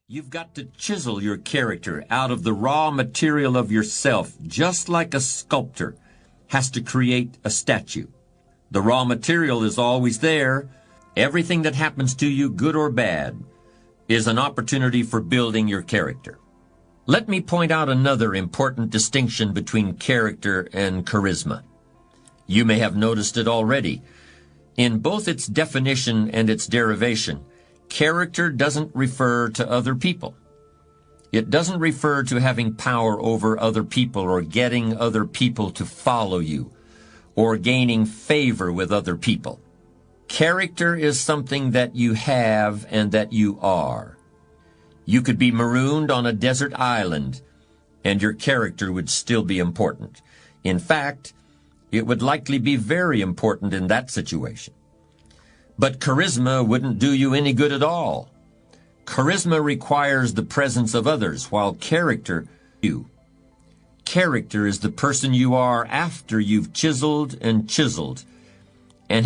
You've got to chisel your character out of the raw material of yourself, just like a sculptor has to create a statue. The raw material is always there. Everything that happens to you, good or bad, is an opportunity for building your character. Let me point out another important distinction between character and charisma. You may have noticed it already. In both its definition and its derivation, character doesn't refer to other people. It doesn't refer to having power over other people or getting other people to follow you or gaining favor with other people. Character is something that you have and that you are. You could be marooned on a desert island and your character would still be important. In fact, it would likely be very important in that situation. But charisma wouldn't do you any good at all. Charisma requires the presence of others, while character, you. Character is the person you are after you've chiseled and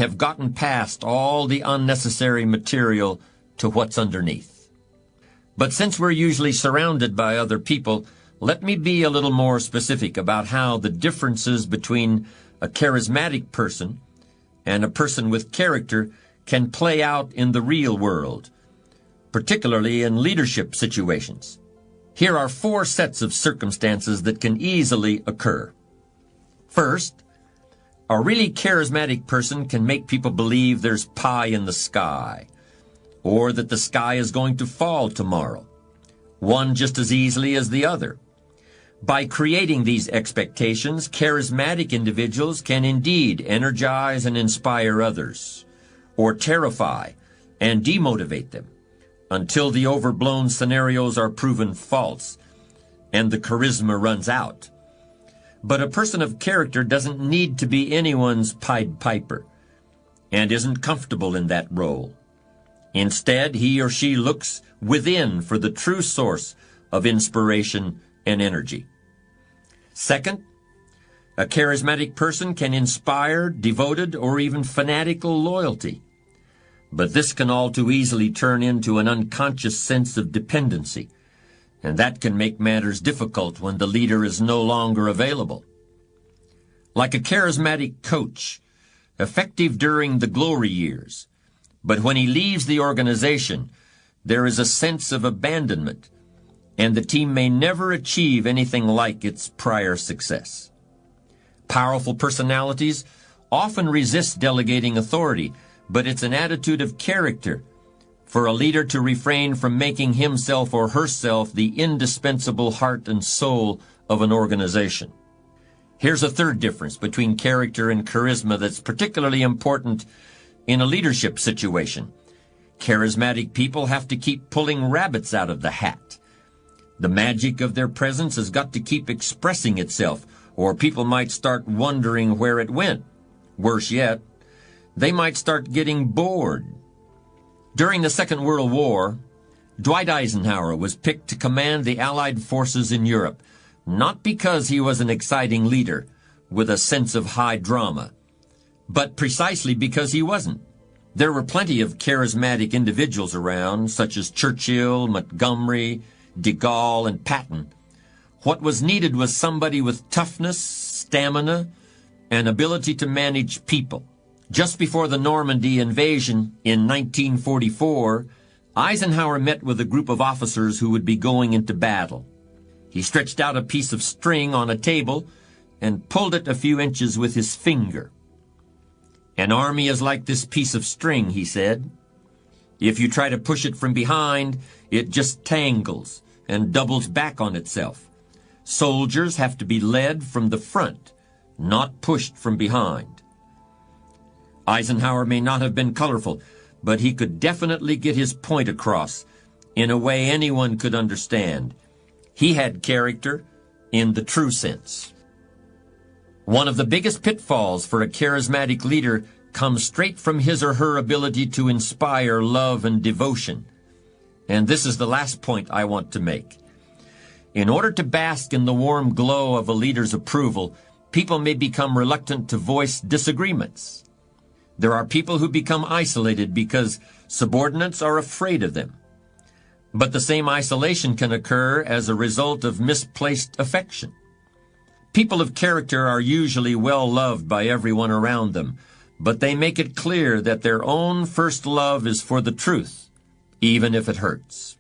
have gotten past all the unnecessary material to what's underneath. But since we're usually surrounded by other people, let me be a little more specific about how the differences between a charismatic person and a person with character can play out in the real world, particularly in leadership situations. Here are 4 sets of circumstances that can easily occur. First, a really charismatic person can make people believe there's pie in the sky, or that the sky is going to fall tomorrow, one just as easily as the other. By creating these expectations, charismatic individuals can indeed energize and inspire others, or terrify and demotivate them until the overblown scenarios are proven false and the charisma runs out. But a person of character doesn't need to be anyone's Pied Piper and isn't comfortable in that role. Instead, he or she looks within for the true source of inspiration and energy. Second, a charismatic person can inspire devoted or even fanatical loyalty. But this can all too easily turn into an unconscious sense of dependency, and that can make matters difficult when the leader is no longer available. Like a charismatic coach, effective during the glory years, but when he leaves the organization, there is a sense of abandonment, and the team may never achieve anything like its prior success. Powerful personalities often resist delegating authority, but it's an attitude of character for a leader to refrain from making himself or herself the indispensable heart and soul of an organization. Here's a third difference between character and charisma that's particularly important in a leadership situation. Charismatic people have to keep pulling rabbits out of the hat. The magic of their presence has got to keep expressing itself, or people might start wondering where it went. Worse yet, they might start getting bored. During the Second World War, Dwight Eisenhower was picked to command the Allied forces in Europe, not because he was an exciting leader with a sense of high drama, but precisely because he wasn't. There were plenty of charismatic individuals around, such as Churchill, Montgomery, de Gaulle, and Patton. What was needed was somebody with toughness, stamina, and ability to manage people. Just before the Normandy invasion in 1944, Eisenhower met with a group of officers who would be going into battle. He stretched out a piece of string on a table and pulled it a few inches with his finger. "An army is like this piece of string," he said. "If you try to push it from behind, it just tangles and doubles back on itself. Soldiers have to be led from the front, not pushed from behind." Eisenhower may not have been colorful, but he could definitely get his point across in a way anyone could understand. He had character in the true sense. One of the biggest pitfalls for a charismatic leader comes straight from his or her ability to inspire love and devotion. And this is the last point I want to make. In order to bask in the warm glow of a leader's approval, people may become reluctant to voice disagreements. There are people who become isolated because subordinates are afraid of them. But the same isolation can occur as a result of misplaced affection. People of character are usually well loved by everyone around them, but they make it clear that their own first love is for the truth, even if it hurts.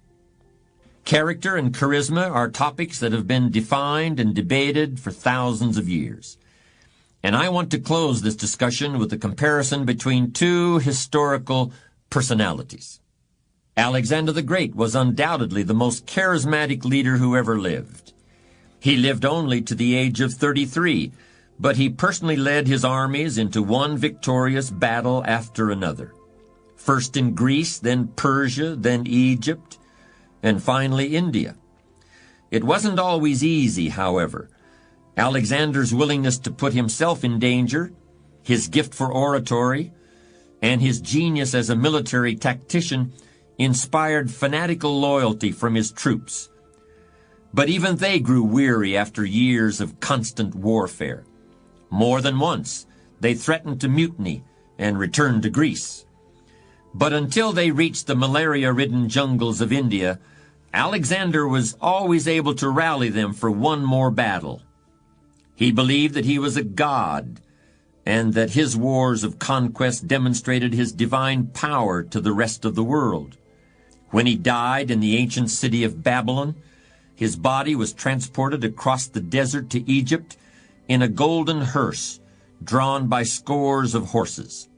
Character and charisma are topics that have been defined and debated for thousands of years. And I want to close this discussion with a comparison between two historical personalities. Alexander the Great was undoubtedly the most charismatic leader who ever lived. He lived only to the age of 33, but he personally led his armies into one victorious battle after another. First in Greece, then Persia, then Egypt, and finally India. It wasn't always easy, however. Alexander's willingness to put himself in danger, his gift for oratory, and his genius as a military tactician inspired fanatical loyalty from his troops. But even they grew weary after years of constant warfare. More than once, they threatened to mutiny and return to Greece. But until they reached the malaria-ridden jungles of India, Alexander was always able to rally them for one more battle. He believed that he was a god, and that his wars of conquest demonstrated his divine power to the rest of the world. When he died in the ancient city of Babylon, his body was transported across the desert to Egypt in a golden hearse drawn by scores of horses.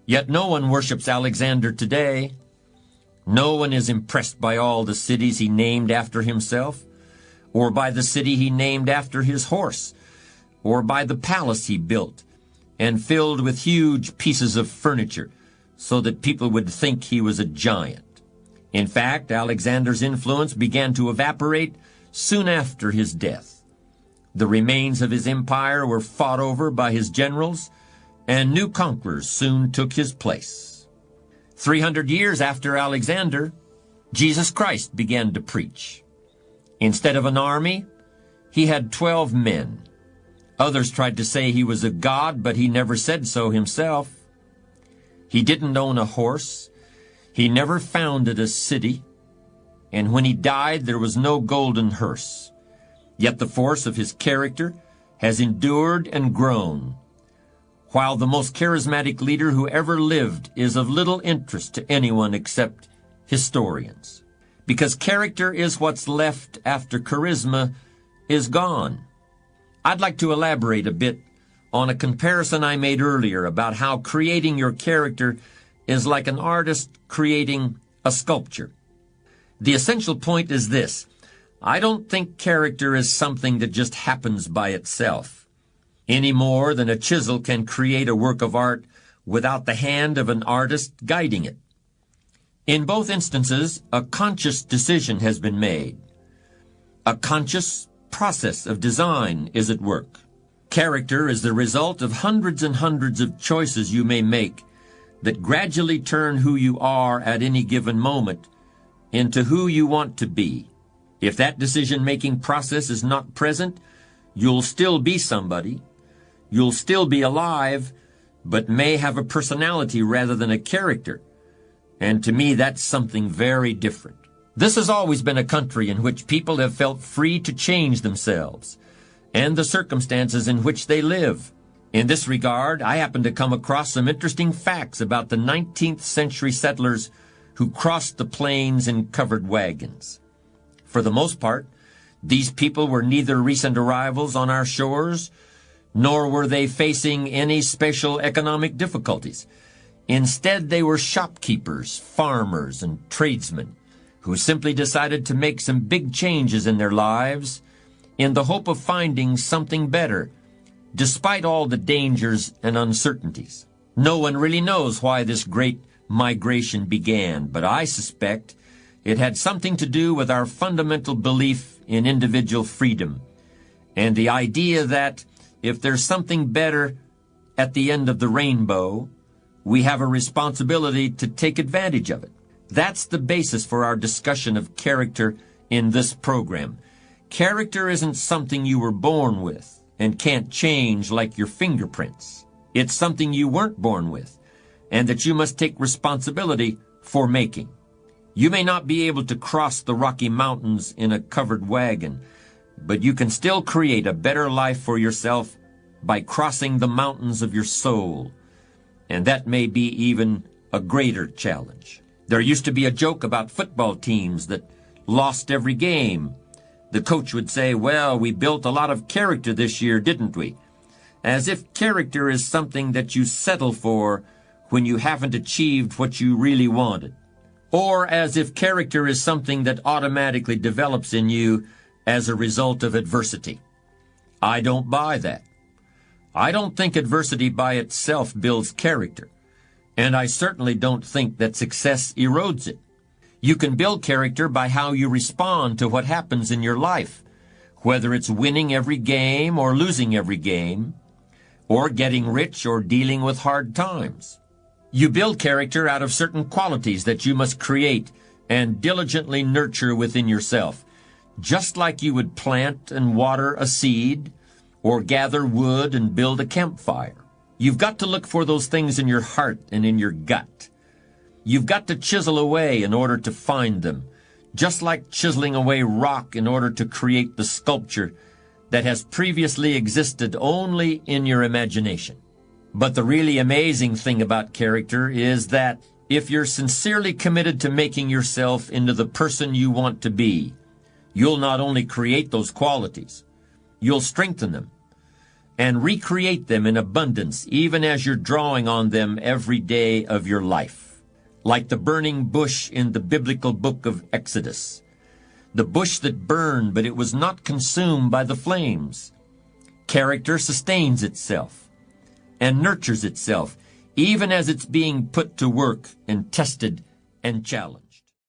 Yet no one worships Alexander today. No one is impressed by all the cities he named after himself, or by the city he named after his horse, or by the palace he built and filled with huge pieces of furniture so that people would think he was a giant. In fact, Alexander's influence began to evaporate soon after his death. The remains of his empire were fought over by his generals, and new conquerors soon took his place. 300 years after Alexander, Jesus Christ began to preach. Instead of an army, he had 12 men. Others tried to say he was a god, but he never said so himself. He didn't own a horse. He never founded a city. And when he died, there was no golden hearse. Yet the force of his character has endured and grown, while the most charismatic leader who ever lived is of little interest to anyone except historians. Because character is what's left after charisma is gone. I'd like to elaborate a bit on a comparison I made earlier about how creating your character is like an artist creating a sculpture. The essential point is this: I don't think character is something that just happens by itself, any more than a chisel can create a work of art without the hand of an artist guiding it. In both instances, a conscious decision has been made. A conscious process of design is at work. Character is the result of hundreds and hundreds of choices you may make that gradually turn who you are at any given moment into who you want to be. If that decision-making process is not present, you'll still be somebody. You'll still be alive, but may have a personality rather than a character. And to me, that's something very different. This has always been a country in which people have felt free to change themselves and the circumstances in which they live. In this regard, I happen to come across some interesting facts about the 19th century settlers who crossed the plains in covered wagons. For the most part, these people were neither recent arrivals on our shores, nor were they facing any special economic difficulties. Instead, they were shopkeepers, farmers, and tradesmen who simply decided to make some big changes in their lives in the hope of finding something better, despite all the dangers and uncertainties. No one really knows why this great migration began, but I suspect it had something to do with our fundamental belief in individual freedom and the idea that if there's something better at the end of the rainbow, we have a responsibility to take advantage of it. That's the basis for our discussion of character in this program. Character isn't something you were born with and can't change like your fingerprints. It's something you weren't born with and that you must take responsibility for making. You may not be able to cross the Rocky Mountains in a covered wagon, but you can still create a better life for yourself by crossing the mountains of your soul. And that may be even a greater challenge. There used to be a joke about football teams that lost every game. The coach would say, "Well, we built a lot of character this year, didn't we?" As if character is something that you settle for when you haven't achieved what you really wanted. Or as if character is something that automatically develops in you as a result of adversity. I don't buy that. I don't think adversity by itself builds character, and I certainly don't think that success erodes it. You can build character by how you respond to what happens in your life, whether it's winning every game or losing every game, or getting rich or dealing with hard times. You build character out of certain qualities that you must create and diligently nurture within yourself, just like you would plant and water a seed or gather wood and build a campfire. You've got to look for those things in your heart and in your gut. You've got to chisel away in order to find them, just like chiseling away rock in order to create the sculpture that has previously existed only in your imagination. But the really amazing thing about character is that if you're sincerely committed to making yourself into the person you want to be, you'll not only create those qualities, you'll strengthen them and recreate them in abundance, even as you're drawing on them every day of your life. Like the burning bush in the biblical book of Exodus. The bush that burned, but it was not consumed by the flames. Character sustains itself and nurtures itself, even as it's being put to work and tested and challenged.